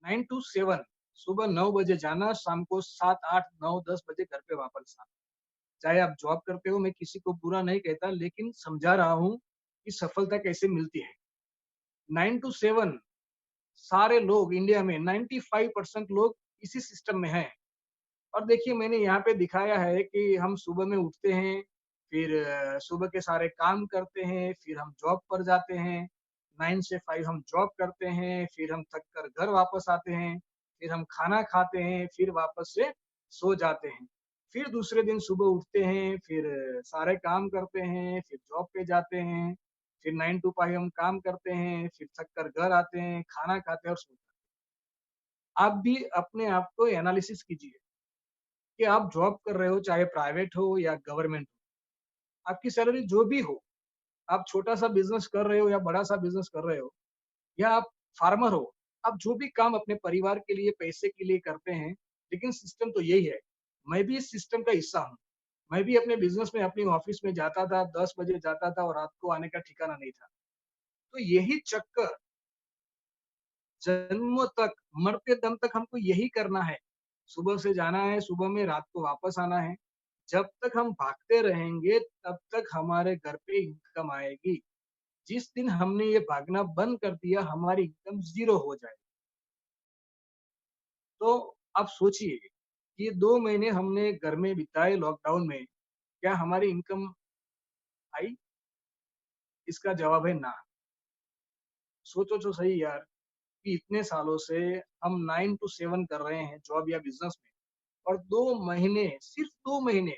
9 to 7 सुबह 9 बजे जाना, शाम को 7, 8, 9, 10 बजे घर पे वापस आना। चाहे आप जॉब करते हो, मैं किसी को बुरा नहीं कहता, लेकिन समझा रहा हूँ कि सफलता कैसे मिलती है। 9 टू 7 सारे लोग इंडिया में 95% लोग इसी सिस्टम में हैं। और देखिए मैंने यहाँ पे दिखाया है कि हम सुबह में उठते हैं, फिर सुबह के सारे काम करते हैं, फिर हम जॉब पर जाते हैं, 9 से 5 हम जॉब करते हैं, फिर हम थक कर घर वापस आते हैं, फिर हम खाना खाते हैं, फिर वापस से सो जाते हैं। फिर दूसरे दिन सुबह उठते हैं, फिर सारे काम करते हैं, फिर जॉब पे जाते हैं, फिर 9 टू 5 हम काम करते हैं, फिर थक कर घर आते हैं, खाना खाते हैं और सो जाते हैं। आप भी अपने आप को एनालिसिस कीजिए कि आप जॉब कर रहे हो, चाहे प्राइवेट हो या गवर्नमेंट हो, आपकी सैलरी जो भी हो, आप छोटा-सा बिज़नेस कर रहे हो या बड़ा-सा बिज़नेस कर रहे हो या आप फार्मर हो, आप जो भी काम अपने परिवार के लिए, पैसे के लिए करते हैं, लेकिन सिस्टम तो यही है। मैं भी इस सिस्टम का हिस्सा हूँ। मैं भी अपने बिज़नेस में, अपनी ऑफ़िस में जाता था, 10 बजे जाता था और रात को आने का ठिकाना नहीं था। तो यही चक्कर जन्मों तक, मरते दम तक हमको यही करना है। सुबह से जाना है, सुबह में रात को वापस आना है। जब तक हम भागते रहेंगे, तब तक हमारे घर पे इनकम आएगी। जिस दिन हमने ये भागना बंद कर दिया, हमारी इनकम ज़ीरो हो जाए। तो आप सोचिए कि ये 2 महीने हमने घर में बिताए लॉकडाउन में, क्या हमारी इनकम आई? इसका जवाब है ना। सोचो तो सही यार कि इतने सालों से हम 9 टू 7 कर रहे हैं जॉब या बिज़नेस में और 2 महीने, सिर्फ़ 2 महीने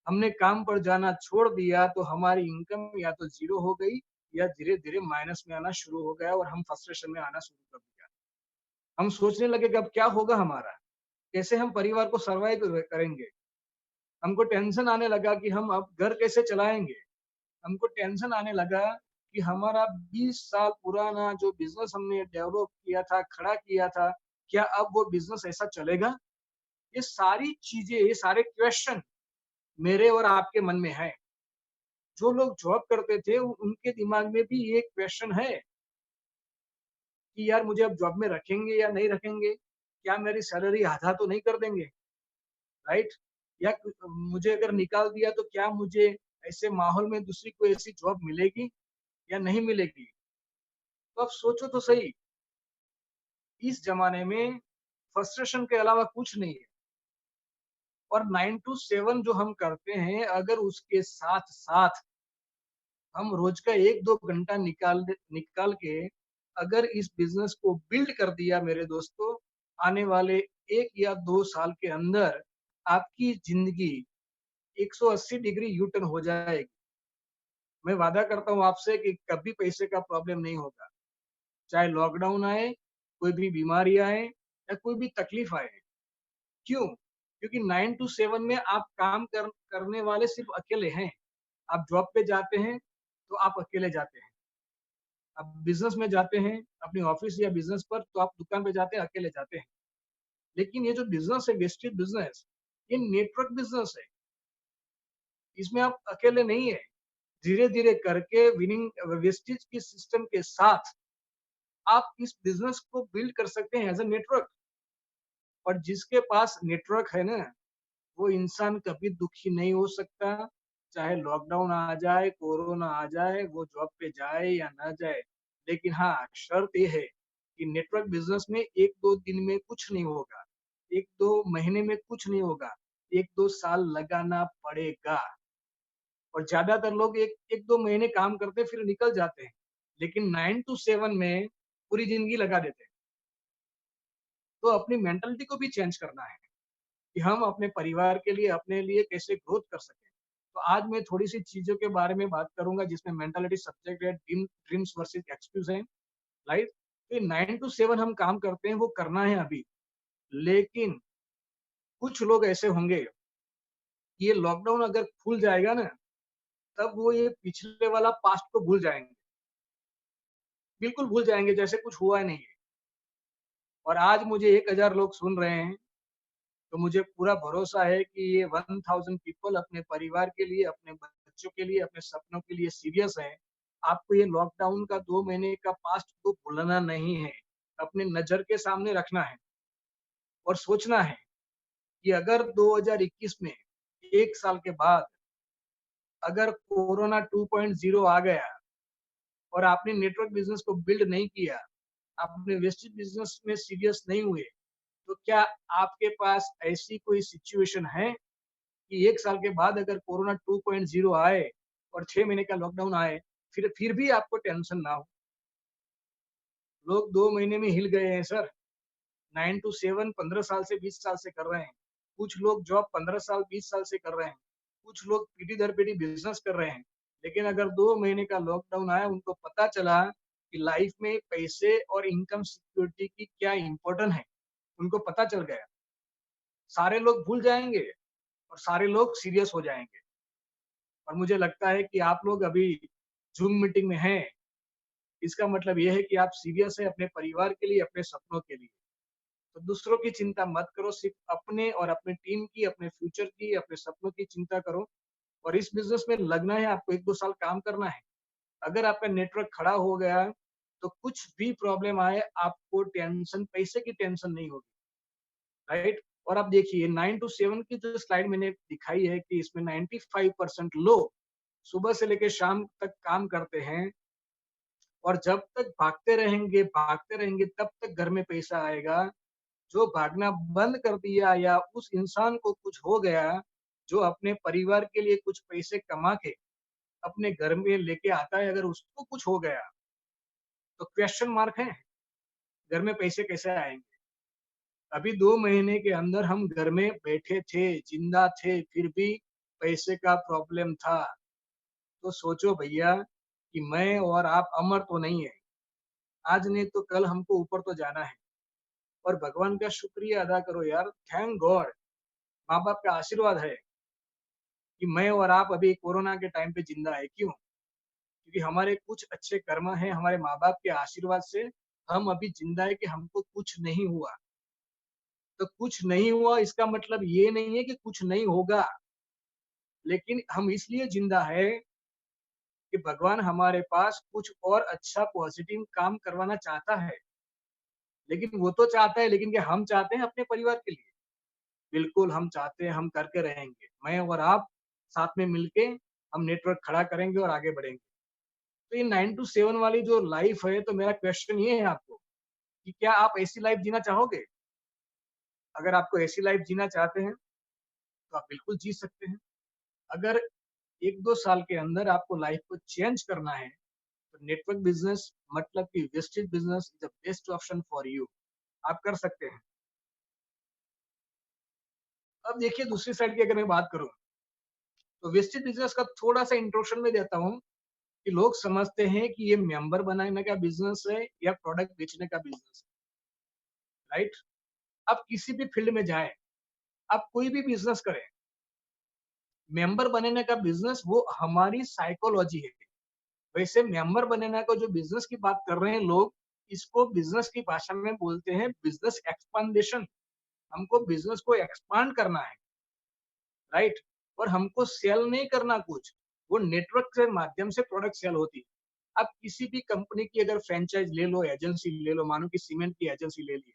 हमने काम पर जाना छोड़ दिया तो हमारी इनकम या तो ज़ीरो हो गई या धीरे-धीरे माइनस में आना शुरू हो गया और हम फ्रस्ट्रेशन में आना शुरू कर दिया। हम सोचने लगे कि अब क्या होगा हमारा? कैसे हम परिवार को सर्वाइव करेंगे? हमको टेंशन आने लगा कि हम अब घर कैसे चलाएँगे? हमको टेंशन आने लगा कि हमारा 20 साल पुराना जो बिज़नेस हमने डेवलप किया था, खड़ा किया था, क्या अब वो बिज़नेस ऐसा चलेगा? ये सारी चीज़ें, ये सारे क्वेश्चन मेरे और आपके मन में हैं। जो लोग जॉब करते थे उनके दिमाग में भी ये क्वेश्चन है कि यार मुझे अब जॉब में रखेंगे या नहीं रखेंगे? क्या मेरी सैलरी आधा तो नहीं कर देंगे, राइट? या मुझे अगर निकाल दिया तो क्या मुझे ऐसे माहौल में दूसरी कोई ऐसी जॉब मिलेगी या नहीं मिलेगी? तो अब सोचो तो सही, इस ज़माने में फ्रस्ट्रेशन के अलावा कुछ नहीं है और 9 टू 7 जो हम करते हैं, अगर उसके साथ-साथ हम रोज का 1-2 घंटा निकाल के अगर इस बिज़नेस को बिल्ड कर दिया मेरे दोस्तों, आने वाले 1 या 2 साल के अंदर आपकी ज़िंदगी 180 डिग्री यू टर्न हो जाएगी। मैं वादा करता हूँ आपसे कि कभी पैसे का प्रॉब्लम नहीं होगा। चाहे लॉकडाउन आए, कोई भी बीमारी आए या कोई भी तकलीफ आए। क्यों? क्योंकि 9 टू 7 में आप काम करने वाले सिर्फ़ अकेले हैं। आप जॉब पे जाते हैं, तो आप अकेले जाते हैं। आप बिज़नेस में जाते हैं, अपनी ऑफ़िस या बिज़नेस पर तो आप दुकान पे जाते हैं, अकेले जाते हैं। लेकिन ये जो बिज़नेस है वेस्टेज बिज़नेस, ये नेटवर्क बिज़नेस है। इसमें आप अकेले नहीं हैं। धीरे-धीरे करके विनिंग वेस्टेज की सिस्टम के साथ आप इस बिज़नेस को बिल्ड कर सकते हैं एज़ अ नेटवर्क और जिसके पास नेटवर्क है ना, वो इंसान कभी दुखी नहीं हो सकता। चाहे लॉकडाउन आ जाए, कोरोना आ जाए, वो जॉब पे जाए या ना जाए। लेकिन हाँ, शर्त ये है कि नेटवर्क बिज़नेस में 1-2 दिन में कुछ नहीं होगा। 1-2 महीने में कुछ नहीं होगा। 1-2 साल लगाना पड़ेगा और ज़्यादातर लोग 1-2 महीने काम करते हैं फिर निकल जाते हैं। लेकिन 9 टू 7 में पूरी ज़िंदगी लगा देते हैं। तो अपनी मेंटालिटी को भी चेंज करना है कि हम अपने परिवार के लिए, अपने लिए कैसे ग्रोथ कर सकें। तो आज मैं थोड़ी-सी चीज़ों के बारे में बात करूँगा जिसमें मेंटालिटी सब्जेक्ट है, ड्रीम्स वर्सेस एक्सक्यूज़ है, राइट? तो 9 टू 7 हम काम करते हैं, वो करना है अभी। लेकिन कुछ लोग ऐसे होंगे, कि ये लॉकडाउन अगर खुल जाएगा ना, तब वो ये पिछले वाला पास्ट को भूल जाएँगे। बिल्कुल भूल जाएँगे जैसे कुछ हुआ ही नहीं है। और आज मुझे 1000 लोग सुन रहे हैं, तो मुझे पूरा भरोसा है कि ये 1000 पीपल अपने परिवार के लिए, अपने बच्चों के लिए, अपने सपनों के लिए सीरियस हैं। आपको ये लॉकडाउन का 2 महीने का पास्ट को भूलना नहीं है। अपने नज़र के सामने रखना है और सोचना है कि अगर 2021 में 1 साल के बाद अगर कोरोना 2.0 आ गया और आपने नेटवर्क बिज़नेस को बिल्ड नहीं किया, आपने वेस्टेज बिज़नेस में सीरियस नहीं हुए, तो क्या आपके पास ऐसी कोई सिचुएशन है कि 1 साल के बाद अगर कोरोना 2.0 आए और 6 महीने का लॉकडाउन आए, फिर भी आपको टेंशन ना हो? लोग 2 महीने में हिल गए हैं सर। 9 टू 7 15 साल से 20 साल से कर रहे हैं। कुछ लोग जॉब 15 साल 20 साल से कर रहे हैं। कुछ लोग पीढ़ी दर पीढ़ी बिज़नेस कर रहे हैं। लेकिन अगर 2 महीने का लॉकडाउन आया, उनको पता चला कि लाइफ में पैसे और इनकम सिक्योरिटी की क्या इम्पोर्टेंट है, उनको पता चल गया। सारे लोग भूल जाएँगे और सारे लोग सीरियस हो जाएँगे। और मुझे लगता है कि आप लोग अभी ज़ूम मीटिंग में हैं, इसका मतलब ये है कि आप सीरियस हैं अपने परिवार के लिए, अपने सपनों के लिए। तो दूसरों की चिंता मत करो, सिर्फ अपने और अपने टीम की, अपने फ्यूचर की, अपने सपनों की चिंता करो और इस बिज़नेस में लगना है, आपको 1-2 साल काम करना है। अगर आपका नेटवर्क खड़ा हो गया, तो कुछ भी प्रॉब्लम आए, आपको टेंशन पैसे की टेंशन नहीं होगी, राइट? और आप देखिए 9 टू 7 की जो स्लाइड मैंने दिखाई है कि इसमें 95% लोग सुबह से लेके शाम तक काम करते हैं और जब तक भागते रहेंगे तब तक घर में पैसा आएगा। जो भागना बंद कर दिया या उस इंसान को कुछ हो गया, जो अपने परिवार के लिए कुछ पैसे कमा के अपने घर में लेके आता है, अगर उसको कुछ हो गया, तो क्वेश्चन मार्क है, घर में पैसे कैसे आएँगे? अभी 2 महीने के अंदर हम घर में बैठे थे, ज़िंदा थे, फिर भी पैसे का प्रॉब्लम था। तो सोचो भैया कि मैं और आप अमर तो नहीं है, आज नहीं तो कल हमको ऊपर तो जाना है और भगवान का शुक्रिया अदा करो यार, थैंक गॉड माँ-बाप का आशीर्वाद है कि मैं और आप अभी कोरोना के टाइम पे ज़िंदा है। क्यों? क्योंकि हमारे कुछ अच्छे कर्म हैं, हमारे माँ-बाप के आशीर्वाद से हम अभी ज़िंदा है कि हमको कुछ नहीं हुआ। तो कुछ नहीं हुआ इसका मतलब ये नहीं है कि कुछ नहीं होगा, लेकिन हम इसलिए ज़िंदा है कि भगवान हमारे पास कुछ और अच्छा पॉज़िटिव काम करवाना चाहता है। लेकिन वो तो चाहता है, लेकिन क्या हम चाहते हैं अपने परिवार के लिए? बिल्कुल हम चाहते हैं, हम करके रहेंगे। मैं और आप साथ में मिलके हम नेटवर्क खड़ा करेंगे और आगे बढ़ेंगे। तो ये 9 टू 7 वाली जो लाइफ है, तो मेरा क्वेश्चन ये है आपको कि क्या आप ऐसी लाइफ जीना चाहोगे? अगर आपको ऐसी लाइफ जीना चाहते हैं, तो आप बिल्कुल जी सकते हैं। अगर 1-2 साल के अंदर आपको लाइफ को चेंज करना है, तो नेटवर्क बिज़नेस मतलब कि wastage business is the best option for you. आप कर सकते हैं। अब देखिए दूसरी साइड की अगर मैं बात करूँ, तो वेस्टेज बिज़नेस का थोड़ा-सा इंट्रोडक्शन मैं देता हूँ कि लोग समझते हैं कि ये मेंबर बनाने का बिज़नेस है या प्रोडक्ट बेचने का बिज़नेस है, राइट? आप किसी भी फील्ड में जाएँ, आप कोई भी बिज़नेस करें, मेंबर बनने का बिज़नेस वो हमारी साइकोलॉजी है। वैसे मेंबर बनने का जो बिज़नेस की बात कर रहे हैं लोग, इसको बिज़नेस की भाषा में बोलते हैं बिज़नेस एक्सपांडेशन। हमको बिज़नेस को एक्सपांड करना है, राइट? और हमको सेल नहीं करना कुछ, वो नेटवर्क के माध्यम से प्रोडक्ट सेल होती है। आप किसी भी कंपनी की अगर फ्रैंचाइज़ ले लो, एजेंसी ले लो, मानो कि सीमेंट की एजेंसी ले ली,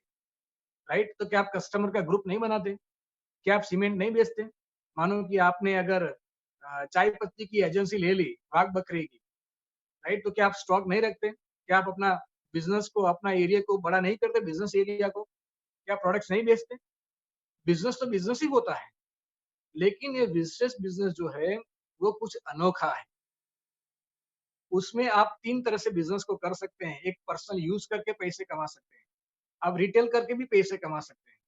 राइट? तो क्या आप कस्टमर का ग्रुप नहीं बनाते? क्या आप सीमेंट नहीं बेचते? मानो कि आपने अगर चाय पत्ती की एजेंसी ले ली, बाग बकरी की, राइट? तो क्या आप स्टॉक नहीं रखते? क्या आप अपना बिज़नेस को, अपना एरिया को बड़ा नहीं करते बिज़नेस एरिया को? क्या प्रोडक्ट्स नहीं बेचते? बिज़नेस तो बिज़नेस ही होता है, लेकिन ये विशेष बिज़नेस जो है, वो कुछ अनोखा है। उसमें आप 3 तरह से बिज़नेस को कर सकते हैं। एक पर्सनल यूज़ करके पैसे कमा सकते हैं। आप रिटेल करके भी पैसे कमा सकते हैं,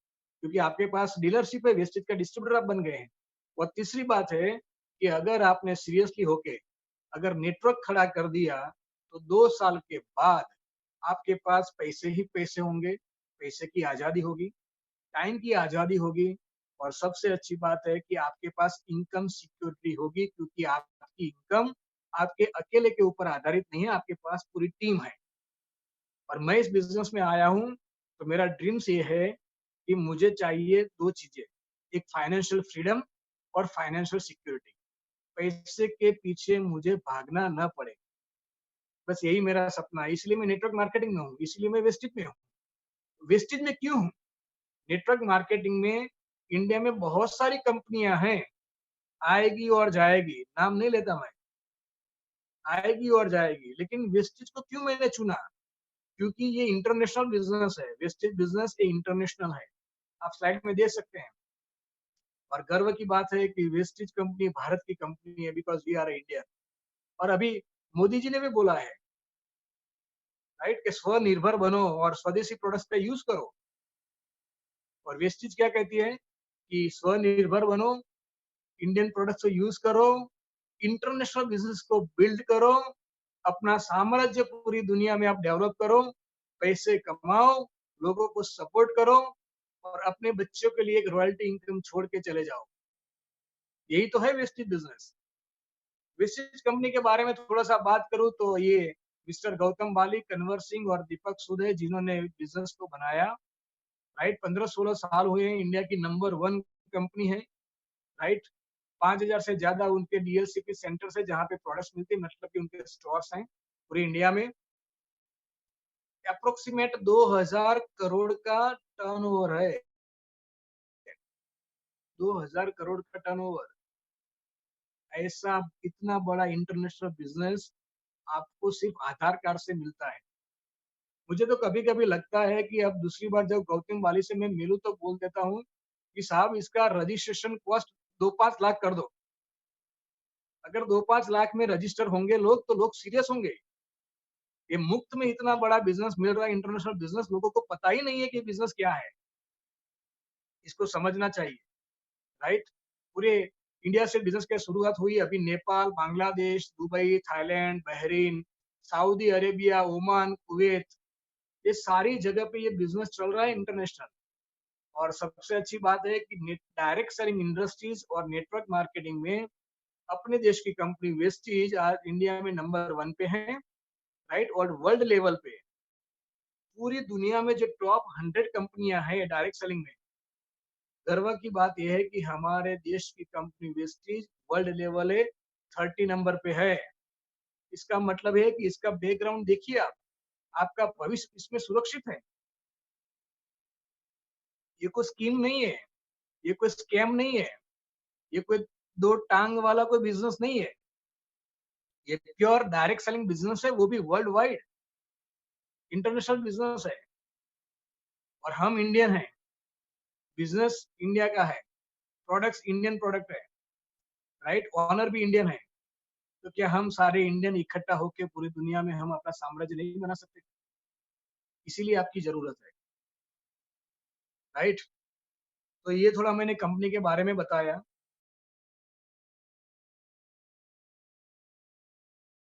क्योंकि आपके पास डीलरशिप है, वेस्टेज का डिस्ट्रीब्यूटर आप बन गए हैं। और तीसरी बात है कि अगर आपने सीरियसली होके अगर नेटवर्क खड़ा कर दिया, तो 2 साल के बाद आपके पास पैसे ही पैसे होंगे, पैसे की आज़ादी होगी, टाइम की आज़ादी होगी और सबसे अच्छी बात है कि आपके पास इनकम सिक्योरिटी होगी क्योंकि आपकी इनकम आपके अकेले के ऊपर आधारित नहीं है, आपके पास पूरी टीम है। और मैं इस बिज़नेस में आया हूँ, तो मेरा ड्रीम्स ये है कि मुझे चाहिए 2 चीज़ें, एक फाइनेंशियल फ्रीडम और फाइनेंशियल सिक्योरिटी। पैसे के पीछे मुझे भागना ना पड़े, बस यही मेरा सपना है। इसलिए मैं नेटवर्क मार्केटिंग में हूँ, इसलिए मैं वेस्टेज में हूँ। वेस्टेज में क्यों हूँ? नेटवर्क मार्केटिंग में इंडिया में बहुत सारी कंपनियाँ हैं, आएगी और जाएगी, नाम नहीं लेता मैं, आएगी और जाएगी, लेकिन वेस्टेज को क्यों मैंने चुना? क्योंकि ये इंटरनेशनल बिज़नेस है, वेस्टेज बिज़नेस ये इंटरनेशनल है। आप स्लाइड में देख सकते हैं और गर्व की बात है कि वेस्टेज कंपनी भारत की कंपनी है बिकॉज़ वी आर इंडियन और अभी मोदी जी ने भी बोला है, राइट? कि स्वनिर्भर बनो और स्वदेशी प्रोडक्ट्स का यूज़ करो और वेस्टेज क्या कहती है कि स्वनिर्भर बनो, इंडियन प्रोडक्ट्स को यूज़ करो, इंटरनेशनल बिज़नेस को बिल्ड करो, अपना साम्राज्य पूरी दुनिया में आप डेवलप करो, पैसे कमाओ, लोगों को सपोर्ट करो और अपने बच्चों के लिए एक रॉयल्टी इनकम छोड़ के चले जाओ। यही तो है वेस्टेज बिज़नेस। वेस्टेज कंपनी के बारे में थोड़ा-सा बात करूँ तो ये मिस्टर गौतम बाली, कन्वर सिंह और दीपक सूद है जिन्होंने बिज़नेस को बनाया, राइट? 15-16 साल हुए हैं, इंडिया की नंबर 1 कंपनी है, राइट? 5,000 से ज़्यादा उनके डीएलसीपी सेंटर्स है जहाँ पे प्रोडक्ट्स मिलते हैं मतलब कि उनके स्टोर्स हैं पूरी इंडिया में। एप्रोक्सीमेट 2000 करोड़ का टर्नओवर है। 2000 करोड़ का टर्नओवर। ऐसा इतना बड़ा इंटरनेशनल बिज़नेस आपको सिर्फ आधार कार्ड से मिलता है। मुझे तो कभी-कभी लगता है कि अब दूसरी बार जब गौतम वाली से मैं मिलूँ तो बोल देता हूँ कि साहब इसका रजिस्ट्रेशन कॉस्ट 2-5 लाख कर दो। अगर 2-5 लाख में रजिस्टर होंगे लोग तो लोग सीरियस होंगे। ये मुफ्त में इतना बड़ा बिज़नेस मिल रहा है इंटरनेशनल बिज़नेस लोगों को पता ही नहीं है कि बिज़नेस क्या है। इसको समझना चाहिए, राइट? पूरे इंडिया से बिज़नेस की शुरुआत हुई अभी Nepal, Bangladesh, Dubai, Thailand, Bahrain, Saudi Arabia, Oman, Kuwait ये सारी जगह पे ये बिज़नेस चल रहा है इंटरनेशनल। और सबसे अच्छी बात है कि नेट डायरेक्ट सेलिंग इंडस्ट्रीज और नेटवर्क मार्केटिंग में अपने देश की कंपनी वेस्टीज आज इंडिया में नंबर 1 पे है, राइट? और वर्ल्ड लेवल पे पूरी दुनिया में जो टॉप 100 कंपनियां हैं डायरेक्ट सेलिंग में, गर्व की बात यह है कि हमारे देश की कंपनी वेस्टीज वर्ल्ड लेवल है 30 नंबर पे है। इसका मतलब है कि इसका बैकग्राउंड देखिए आप, आपका भविष्य इसमें सुरक्षित है। ये कोई स्कीम नहीं है, ये कोई स्कैम नहीं है, ये कोई दो टांग वाला कोई बिजनेस नहीं है। ये प्योर डायरेक्ट सेलिंग बिजनेस है, वो भी वर्ल्ड वाइड इंटरनेशनल बिजनेस है और हम इंडियन हैं। बिजनेस इंडिया का है, प्रोडक्ट्स इंडियन प्रोडक्ट है, राइट? ओनर भी इंडियन है। तो क्या हम सारे इंडियन इकट्ठा होकर पूरी दुनिया में हम अपना साम्राज्य नहीं बना सकते? इसीलिए आपकी जरूरत है, राइट? तो ये थोड़ा मैंने कंपनी के बारे में बताया।